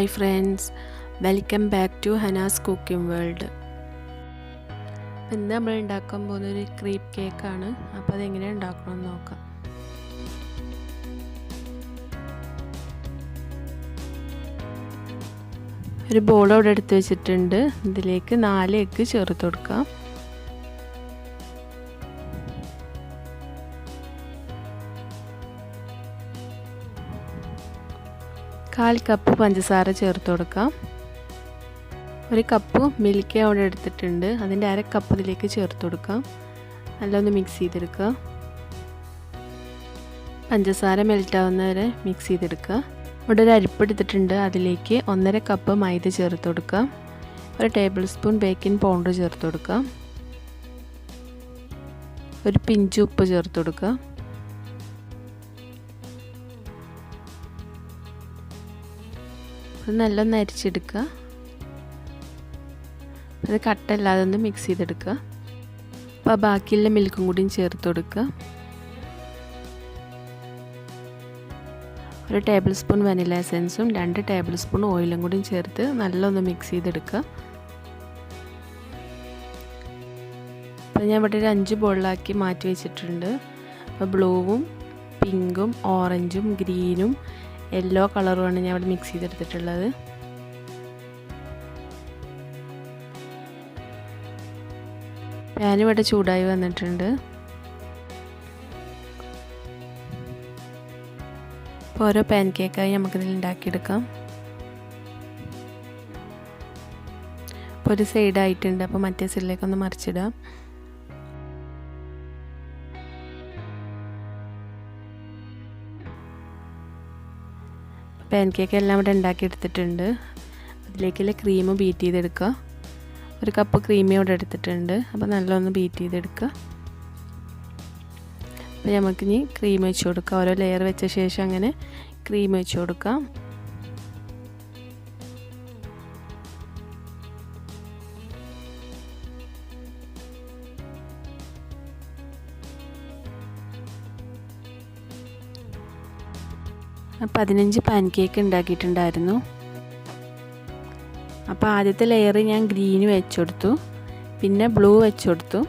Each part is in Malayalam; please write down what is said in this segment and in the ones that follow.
Hi friends, welcome back to Hana's cooking world. ഇന്ന് നമ്മൾ ഉണ്ടാക്കാൻ പോകുന്ന ഒരു ക്രീപ്പ് കേക്ക് ആണ്. അപ്പോൾ അത് എങ്ങനെ ഉണ്ടാക്കണമെന്ന് നോക്കാം. ഒരു ബോൾ അവിടെ എടുത്ത് വെച്ചിട്ടുണ്ട്. ഇതിലേക്ക് 4 എഗ്ഗ് ചേർത്ത് കൊടുക്കാം. കാൽ കപ്പ് പഞ്ചസാര ചേർത്ത് കൊടുക്കാം. ഒരു കപ്പ് മിൽക്ക് അവിടെ എടുത്തിട്ടുണ്ട്. അതിൻ്റെ അര കപ്പ് ഇതിലേക്ക് ചേർത്ത് കൊടുക്കാം. നല്ലൊന്ന് മിക്സ് ചെയ്തെടുക്കുക. പഞ്ചസാര മെൽറ്റാവുന്ന വരെ മിക്സ് ചെയ്തെടുക്കുക. ഇവിടെ ഒരു അരിപ്പ് എടുത്തിട്ടുണ്ട്. അതിലേക്ക് 1.5 കപ്പ് മൈദ ചേർത്ത് കൊടുക്കാം. ഒരു ടേബിൾ സ്പൂൺ ബേക്കിംഗ് പൗഡർ ചേർത്ത് കൊടുക്കാം. ഒരു പിഞ്ച് ഉപ്പ് ചേർത്ത് കൊടുക്കുക. അത് നല്ലൊന്ന് അരിച്ചെടുക്കുക. അത് കട്ടല്ലാതെ ഒന്ന് മിക്സ് ചെയ്തെടുക്കുക. അപ്പോൾ ബാക്കിയുള്ള മിൽക്കും കൂടിയും ചേർത്ത് കൊടുക്കുക. ഒരു ടേബിൾ സ്പൂൺ വനില എസൻസും 2 ടേബിൾ സ്പൂൺ ഓയിലും കൂടിയും ചേർത്ത് നല്ലൊന്ന് മിക്സ് ചെയ്തെടുക്കുക. അപ്പോൾ ഞാൻ ഇവിടെ ഒരു 5 ബോളിലാക്കി മാറ്റി വെച്ചിട്ടുണ്ട്. അപ്പോൾ ബ്ലൂവും പിങ്കും ഓറഞ്ചും ഗ്രീനും യെല്ലോ കളറുമാണ് ഞാൻ ഇവിടെ മിക്സ് ചെയ്തെടുത്തിട്ടുള്ളത്. പാൻ ഇവിടെ ചൂടായി വന്നിട്ടുണ്ട്. അപ്പോൾ ഓരോ പാൻ കേക്കായി നമുക്കിതിൽ ഉണ്ടാക്കിയെടുക്കാം. ഇപ്പോൾ ഒരു സൈഡായിട്ടുണ്ട്. അപ്പോൾ മറ്റേ സൈഡിലേക്കൊന്ന് മറിച്ചിടാം. പാൻ കേക്ക് എല്ലാം ഇവിടെ ഉണ്ടാക്കിയെടുത്തിട്ടുണ്ട്. അതിലേക്കുള്ള ക്രീം ബീറ്റ് ചെയ്തെടുക്കുക. ഒരു കപ്പ് ക്രീം ഇവിടെ എടുത്തിട്ടുണ്ട്. അപ്പോൾ നല്ലൊന്ന് ബീറ്റ് ചെയ്തെടുക്കുക. അപ്പോൾ നമുക്കിനി ക്രീം വെച്ച് കൊടുക്കാം. ഓരോ ലെയർ വെച്ച ശേഷം അങ്ങനെ ക്രീം വെച്ച് കൊടുക്കാം. അപ്പോൾ 15 പാൻ കേക്ക് ഉണ്ടാക്കിയിട്ടുണ്ടായിരുന്നു. അപ്പോൾ ആദ്യത്തെ ലെയർ ഞാൻ ഗ്രീന് വെച്ച് കൊടുത്തു, പിന്നെ ബ്ലൂ വെച്ച് കൊടുത്തു,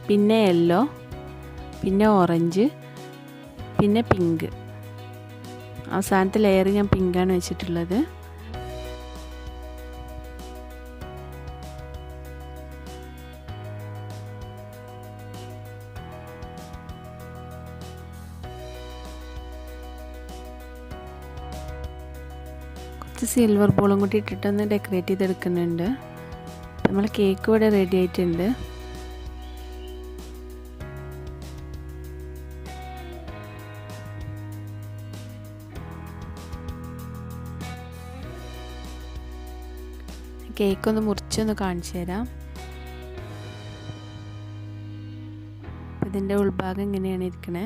പിന്നെ യെല്ലോ, പിന്നെ ഓറഞ്ച്, പിന്നെ പിങ്ക്. അവസാനത്തെ ലെയർ ഞാൻ പിങ്കാണ് വെച്ചിട്ടുള്ളത്. സിൽവർ ബോളും കൂടി ഇട്ടിട്ടൊന്ന് ഡെക്കറേറ്റ് ചെയ്തെടുക്കുന്നുണ്ട്. നമ്മൾ കേക്ക് ഇവിടെ റെഡി ആയിട്ടുണ്ട്. കേക്കൊന്ന് മുറിച്ചൊന്ന് കാണിച്ചു തരാം. ഇതിൻ്റെ ഉൾഭാഗം ഇങ്ങനെയാണ് ഇരിക്കണേ.